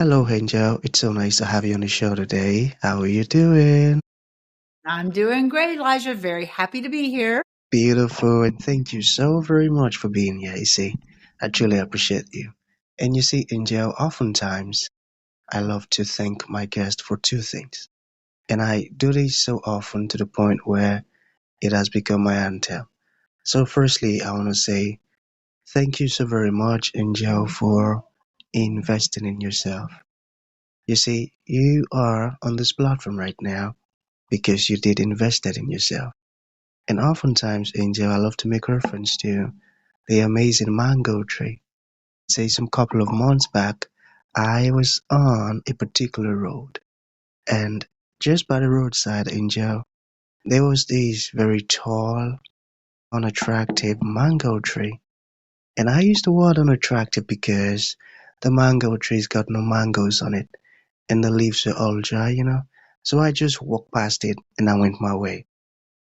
Hello, Angel. It's so nice to have you on the show today. How are you doing? I'm doing great, Elijah. Very happy to be here. Beautiful, and thank you so very much for being here. You see, I truly appreciate you. And you see, Angel, oftentimes I love to thank my guest for two things. And I do this so often to the point where it has become my anthem. So, firstly, I want to say thank you so very much, Angel, for investing in yourself. You see, you are on this platform right now because you did invested in yourself. And oftentimes, Angel, I love to make reference to the amazing mango tree. Say some couple of months back, I was on a particular road, and just by the roadside, Angel, there was this very tall, unattractive mango tree. And I use the word unattractive because the mango tree's got no mangoes on it, and the leaves are all dry. So I just walked past it and I went my way.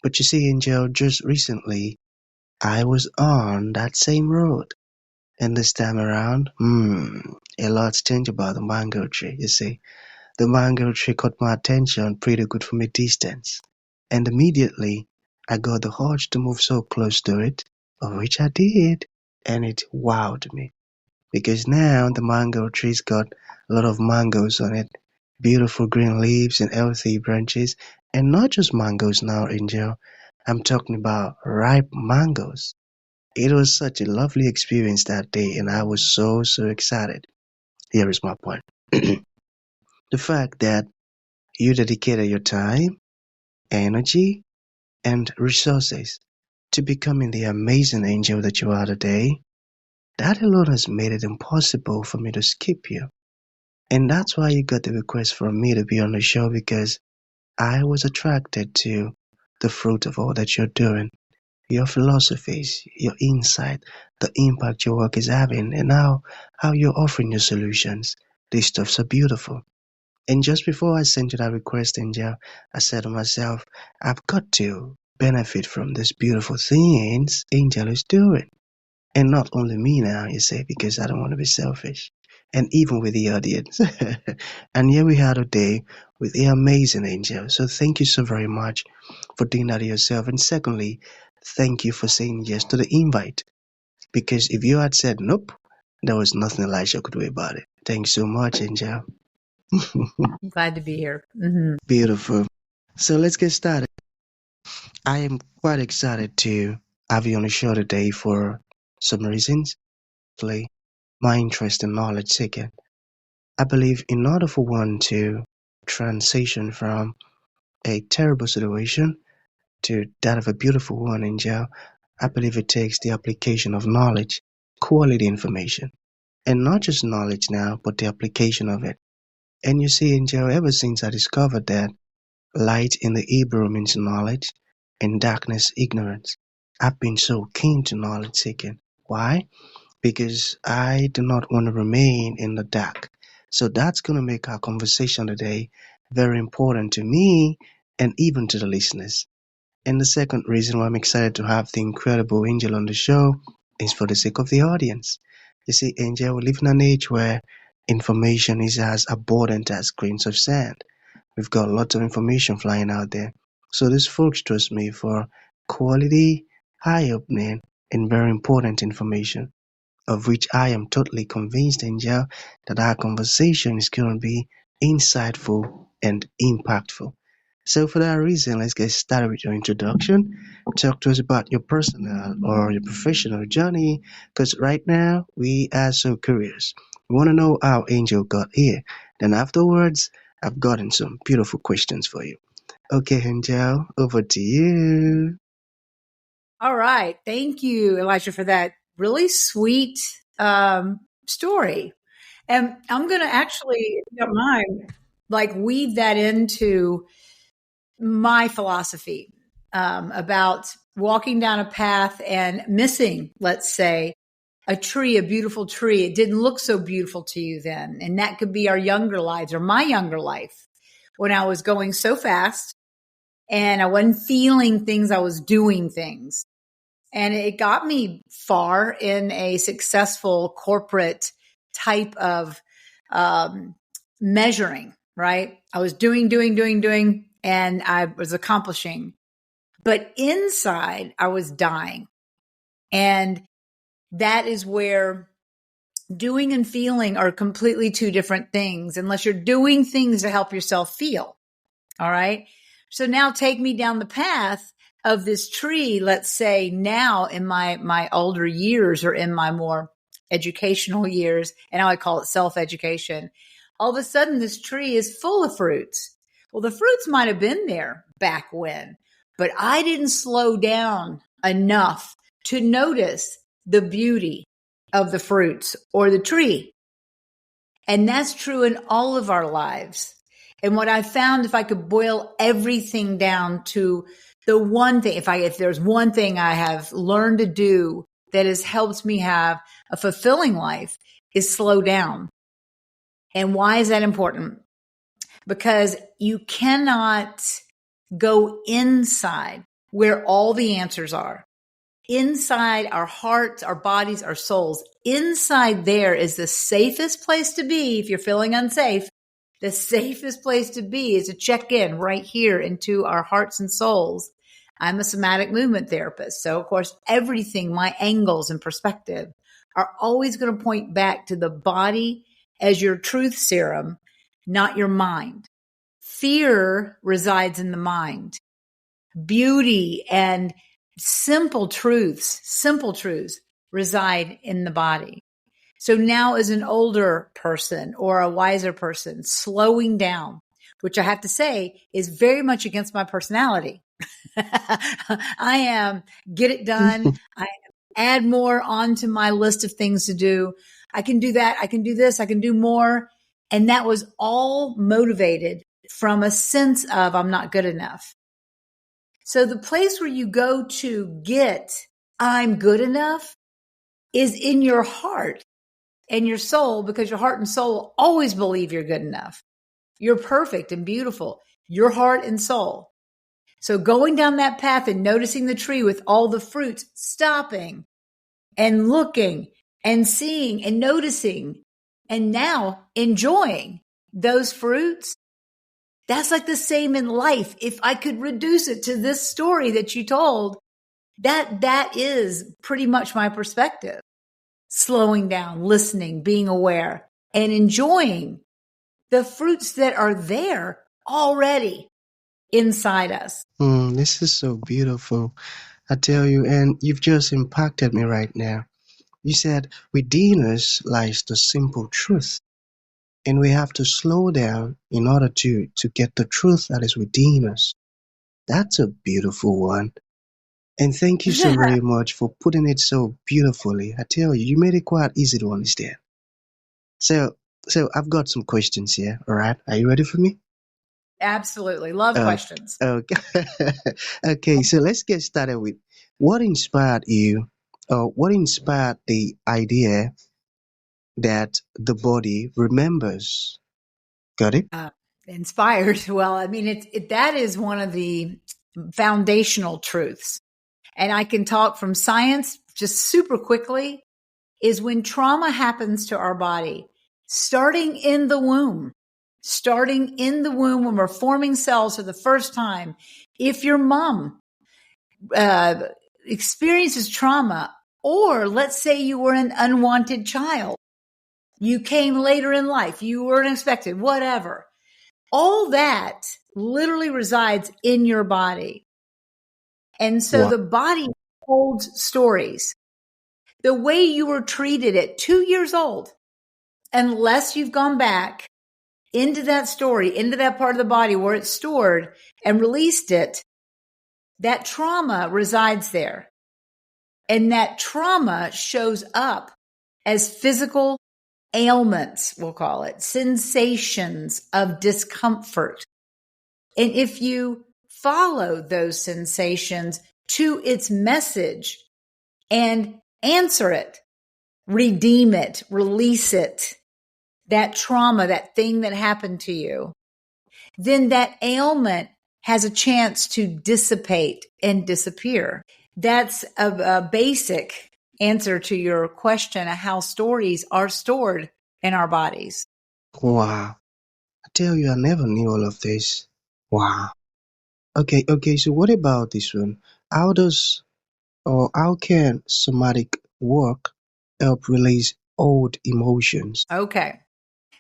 But you see, Angel, just recently I was on that same road, and this time around, a lot's changed about the mango tree. You see, the mango tree caught my attention pretty good from a distance, and immediately I got the urge to move so close to it, of which I did, and it wowed me because now the mango tree's got a lot of mangoes on it, beautiful green leaves and healthy branches, and not just mangoes now, Angel. I'm talking about ripe mangoes. It was such a lovely experience that day, and I was so, so excited. Here is my point. The fact that you dedicated your time, energy, and resources to becoming the amazing angel that you are today, that alone has made it impossible for me to skip you. And that's why you got the request from me to be on the show because I was attracted to the fruit of all that you're doing. Your philosophies, your insight, the impact your work is having, and how you're offering your solutions. These stuffs are beautiful. And just before I sent you that request, Angel, I said to myself, I've got to benefit from these beautiful things Angel is doing. And not only me now, you say, because I don't want to be selfish. And even with the audience. And here we are today with the amazing Angel. So thank you so very much for doing that yourself. And secondly, thank you for saying yes to the invite. Because if you had said nope, there was nothing Elisha could do about it. Thanks so much, Angel. I'm glad to be here. Beautiful. So let's get started. I am quite excited to have you on the show today for some reasons. Firstly, my interest in knowledge seeking. I believe in order for one to transition from a terrible situation to that of a beautiful one in jail, I believe it takes the application of knowledge, quality information, and not just knowledge now, but the application of it. And you see, in jail, ever since I discovered that light in the Hebrew means knowledge and darkness ignorance, I've been so keen to knowledge seeking. Why? Because I do not want to remain in the dark. So that's going to make our conversation today very important to me and even to the listeners. And the second reason why I'm excited to have the incredible Angel on the show is for the sake of the audience. You see, Angel, we live in an age where information is as abundant as grains of sand. We've got lots of information flying out there. So these folks trust me for quality, eye-opening, and very important information of which I am totally convinced, Angel, that our conversation is going to be insightful and impactful. So, for that reason, let's get started with your introduction. Talk to us about your personal or your professional journey, because right now we are so curious. We want to know how Angel got here. Then, afterwards, I've gotten some beautiful questions for you. Okay, Angel, over to you. All right. Thank you, Elijah, for that really sweet story. And I'm going to actually, if you don't mind, like weave that into my philosophy about walking down a path and missing, let's say, a tree, a beautiful tree. It didn't look so beautiful to you then. And that could be our younger lives or my younger life when I was going so fast and I wasn't feeling things, I was doing things. And it got me far in a successful corporate type of measuring, right? I was doing, and I was accomplishing. But inside, I was dying. And that is where doing and feeling are completely two different things, unless you're doing things to help yourself feel. All right. So now take me down the path of this tree. Let's say now in my older years, or in my more educational years, and I call it self-education. All of a sudden, this tree is full of fruits. Well, the fruits might have been there back when, but I didn't slow down enough to notice the beauty of the fruits or the tree. And that's true in all of our lives. And what I found, if I could boil everything down to the one thing, if there's one thing I have learned to do that has helped me have a fulfilling life, is slow down. And why is that important? Because you cannot go inside where all the answers are. Inside our hearts, our bodies, our souls, inside there is the safest place to be. If you're feeling unsafe, the safest place to be is to check in right here into our hearts and souls. I'm a somatic movement therapist. So of course, everything, my angles and perspective are always going to point back to the body as your truth serum, not your mind. Fear resides in the mind. Beauty and simple truths reside in the body. So now, as an older person or a wiser person, slowing down, which I have to say is very much against my personality. I am get it done. I add more onto my list of things to do. I can do that. I can do this. I can do more. And that was all motivated from a sense of I'm not good enough. So the place where you go to get I'm good enough is in your heart and your soul, because your heart and soul always believe you're good enough. You're perfect and beautiful, your heart and soul. So going down that path and noticing the tree with all the fruits, stopping and looking and seeing and noticing, and now enjoying those fruits. That's like the same in life. If I could reduce it to this story that you told, that is pretty much my perspective. Slowing down, listening, being aware, and enjoying the fruits that are there already inside us. This is so beautiful. I tell you, and you've just impacted me right now. You said within us lies the simple truth, and we have to slow down in order to get the truth that is within us. That's a beautiful one. And thank you so very much for putting it so beautifully. I tell you, you made it quite easy to understand. So, so I've got some questions here. All right, are you ready for me? Absolutely. Love Uh, questions. okay. Okay, so let's get started with what inspired you, or what inspired the idea that the body remembers. Got it? Uh, Inspired. Well, I mean, that is one of the foundational truths. And I can talk from science just super quickly, is when trauma happens to our body, starting in the womb, when we're forming cells for the first time. If your mom experiences trauma, or let's say you were an unwanted child, you came later in life, you weren't expected, whatever, all that literally resides in your body. And so Wow. the body holds stories. The way you were treated at 2 years old, unless you've gone back into that story, into that part of the body where it's stored and released it, that trauma resides there. And that trauma shows up as physical ailments, we'll call it, sensations of discomfort. And if you follow those sensations to its message and answer it, redeem it, release it, that trauma, that thing that happened to you, then that ailment has a chance to dissipate and disappear. That's a basic answer to your question of how stories are stored in our bodies. Wow. I tell you, I never knew all of this. Wow. Okay, so what about this one? How does or how can somatic work help release old emotions? Okay.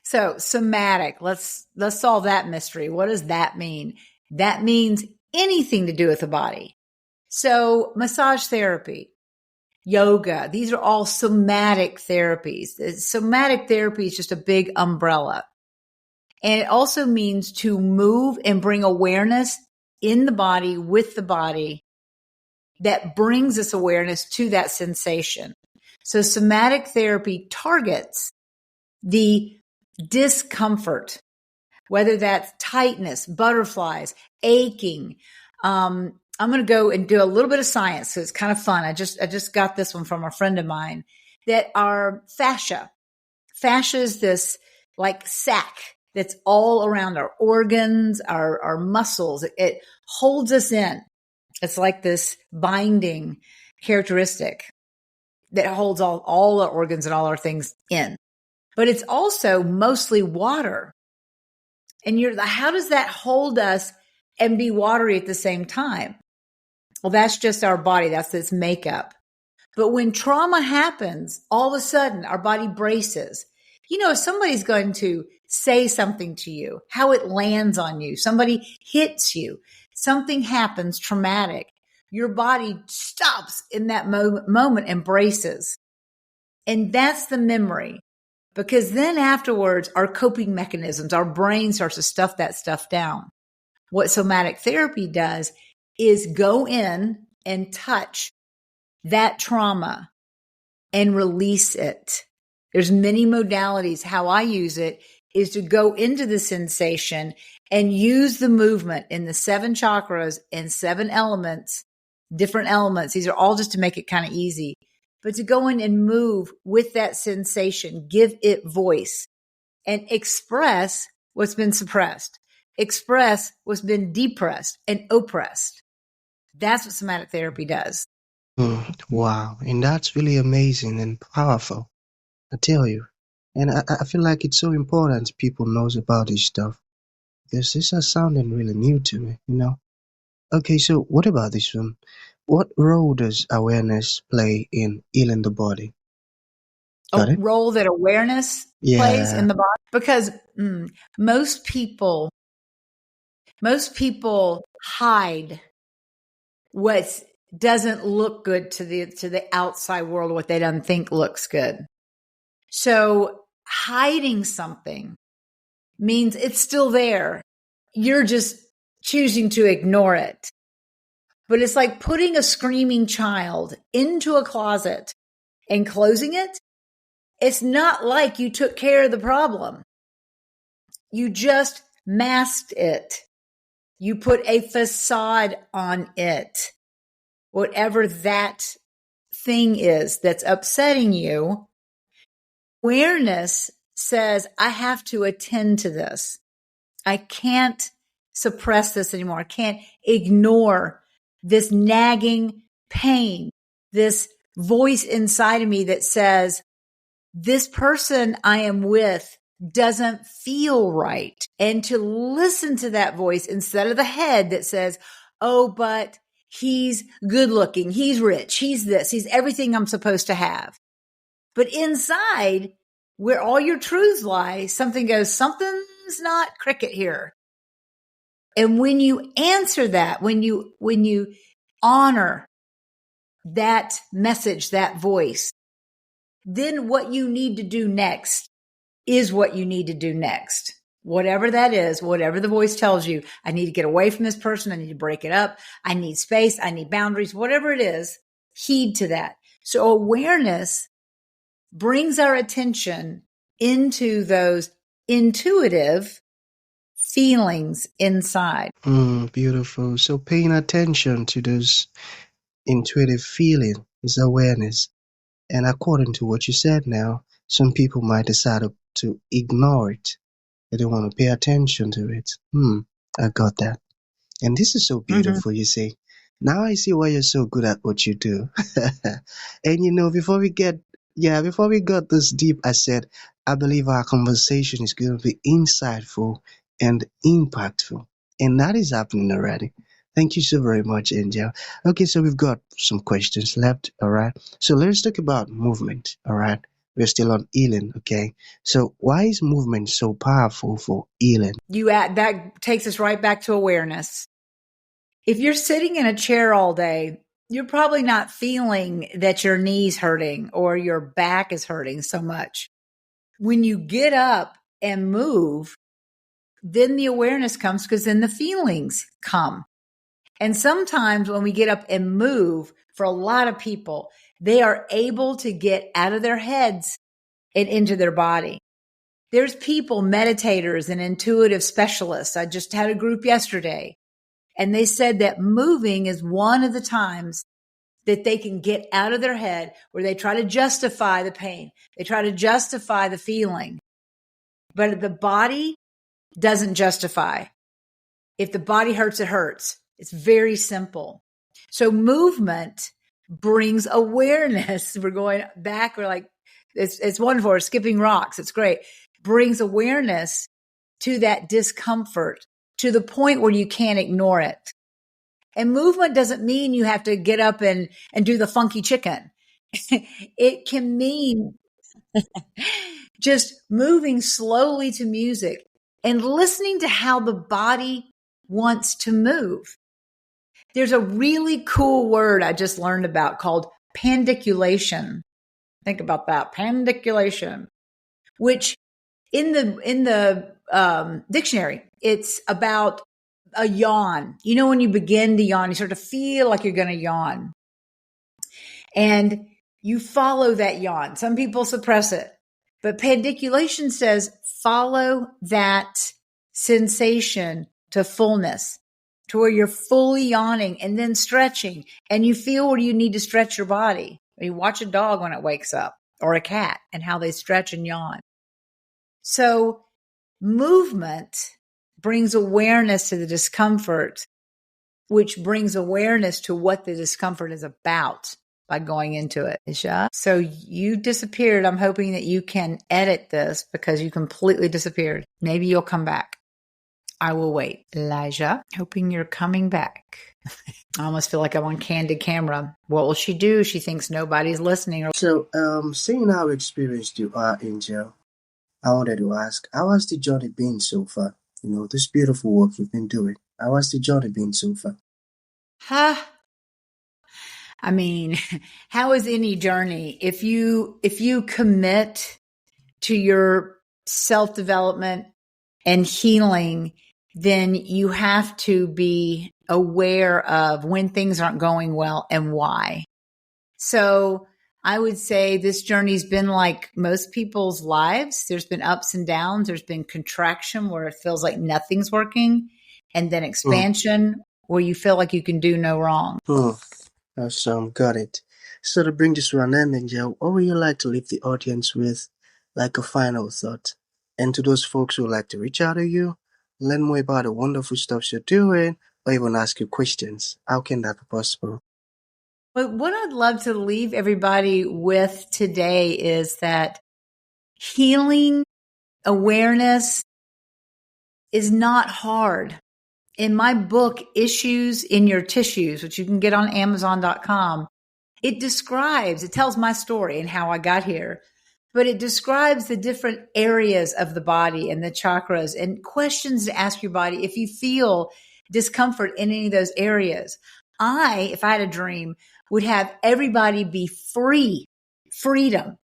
So somatic, let's solve that mystery. What does that mean? That means anything to do with the body. So massage therapy, yoga, these are all somatic therapies. Somatic therapy is just a big umbrella. And it also means to move and bring awareness in the body with the body that brings us awareness to that sensation. So somatic therapy targets the discomfort, whether that's tightness, butterflies, aching. I'm going to go and do a little bit of science. So it's kind of fun. I just got this one from a friend of mine that our fascia is this like sac that's all around our organs, our muscles. It holds us in. It's like this binding characteristic that holds all our organs and all our things in. But it's also mostly water. And how does that hold us and be watery at the same time? Well, that's just our body. That's its makeup. But when trauma happens, all of a sudden our body braces. You know, if somebody's going to say something to you, how it lands on you, somebody hits you, something happens traumatic, your body stops in that moment and braces. And that's the memory. Because then afterwards, our coping mechanisms, our brain starts to stuff that stuff down. What somatic therapy does is go in and touch that trauma and release it. There's many modalities. How I use it is to go into the sensation and use the movement in the 7 chakras and 7 elements, different elements. These are all just to make it kind of easy, but to go in and move with that sensation, give it voice and express what's been suppressed, express what's been depressed and oppressed. That's what somatic therapy does. Wow, and that's really amazing and powerful. I tell you. And I feel like it's so important people knows about this stuff because this is sounding really new to me, you know? Okay, so what about this one? What role does awareness play in healing the body? A Got it? role that awareness plays Yeah. in the body because most people hide what doesn't look good to the outside world, what they don't think looks good. So hiding something means it's still there. You're just choosing to ignore it. But it's like putting a screaming child into a closet and closing it. It's not like you took care of the problem. You just masked it. You put a facade on it. Whatever that thing is that's upsetting you, awareness says, I have to attend to this. I can't suppress this anymore. I can't ignore this nagging pain, this voice inside of me that says, this person I am with doesn't feel right. And to listen to that voice instead of the head that says, oh, but he's good looking, he's rich, he's this, he's everything I'm supposed to have. But inside, where all your truths lie, something goes, something's not cricket here. And when you answer that, when you honor that message, that voice, then what you need to do next is what you need to do next. Whatever that is, whatever the voice tells you, I need to get away from this person. I need to break it up. I need space. I need boundaries, whatever it is, heed to that. So awareness brings our attention into those intuitive feelings inside. Beautiful. So paying attention to those intuitive feeling is awareness. And according to what you said now, some people might decide to ignore it. They don't want to pay attention to it. I got that. And this is so Mm-hmm. beautiful, you see. Now I see why you're so good at what you do. And before we get Yeah, before we got this deep, I said, I believe our conversation is going to be insightful and impactful. And that is happening already. Thank you so very much, Angel. Okay, so we've got some questions left. All right. So let's talk about movement. All right. We're still on healing. Okay. So why is movement so powerful for healing? That takes us right back to awareness. If you're sitting in a chair all day, you're probably not feeling that your knees hurting or your back is hurting so much. When you get up and move, then the awareness comes because then the feelings come. And sometimes when we get up and move, for a lot of people, they are able to get out of their heads and into their body. There's people, meditators and intuitive specialists. I just had a group yesterday, and they said that moving is one of the times that they can get out of their head where they try to justify the pain. They try to justify the feeling, but the body doesn't justify. If the body hurts, it hurts. It's very simple. So movement brings awareness. We're going back. We're like, it's wonderful. We're skipping rocks. It's great. Brings awareness to that discomfort to the point where you can't ignore it. And movement doesn't mean you have to get up and do the funky chicken. It can mean just moving slowly to music and listening to how the body wants to move. There's a really cool word I just learned about called pandiculation. Think about that, pandiculation, which in the dictionary, it's about a yawn. You know, when you begin to yawn, you start to feel like you're going to yawn. And you follow that yawn. Some people suppress it. But pandiculation says follow that sensation to fullness, to where you're fully yawning and then stretching. And you feel where you need to stretch your body. You watch a dog when it wakes up or a cat and how they stretch and yawn. So movement brings awareness to the discomfort, which brings awareness to what the discomfort is about by going into it. Elisha. So you disappeared. I'm hoping that you can edit this because you completely disappeared. Maybe you'll come back. I will wait. Elijah, hoping you're coming back. I almost feel like I'm on candid camera. What will she do? She thinks nobody's listening. So, seeing how experienced you are, Angel, I wanted to ask, how has the journey been so far? You know, this beautiful work you've been doing. How has the journey been so far? Huh? I mean, how is any journey? If you commit to your self-development and healing, then you have to be aware of when things aren't going well and why. So I would say this journey's been like most people's lives. There's been ups and downs. There's been contraction where it feels like nothing's working, and then expansion where you feel like you can do no wrong. Awesome, got it. So to bring this to an end, Angel, what would you like to leave the audience with, like a final thought? And to those folks who would like to reach out to you, learn more about the wonderful stuff you're doing, or even ask you questions, how can that be possible? But what I'd love to leave everybody with today is that healing awareness is not hard. In my book, Issues in Your Tissues, which you can get on Amazon.com, it tells my story and how I got here, but it describes the different areas of the body and the chakras and questions to ask your body if you feel discomfort in any of those areas. If I had a dream, would have everybody be freedom,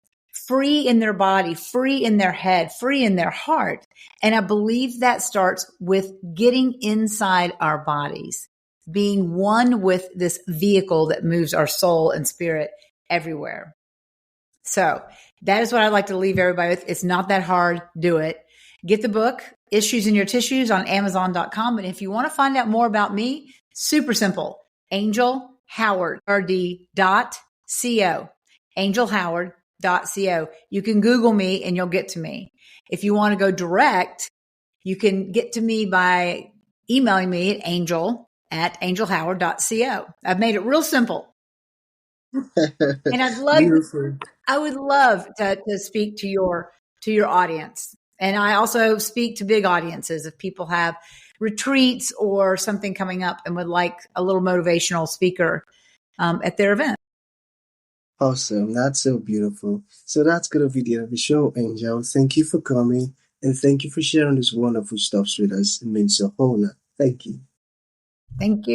free in their body, free in their head, free in their heart. And I believe that starts with getting inside our bodies, being one with this vehicle that moves our soul and spirit everywhere. So that is what I'd like to leave everybody with. It's not that hard. Do it. Get the book, Issues in Your Tissues, on Amazon.com. And if you want to find out more about me, super simple. AngelHoward.co. AngelHoward.co. You can Google me and you'll get to me. If you want to go direct, you can get to me by emailing me at angel@angelhoward.co. I've made it real simple. And Beautiful. I would love to speak to your audience. And I also speak to big audiences if people have retreats or something coming up and would like a little motivational speaker at their event. Awesome. That's so beautiful. So that's going to be the end of the show, Angel. Thank you for coming and thank you for sharing this wonderful stuff with us. It means a whole lot. Thank you. Thank you.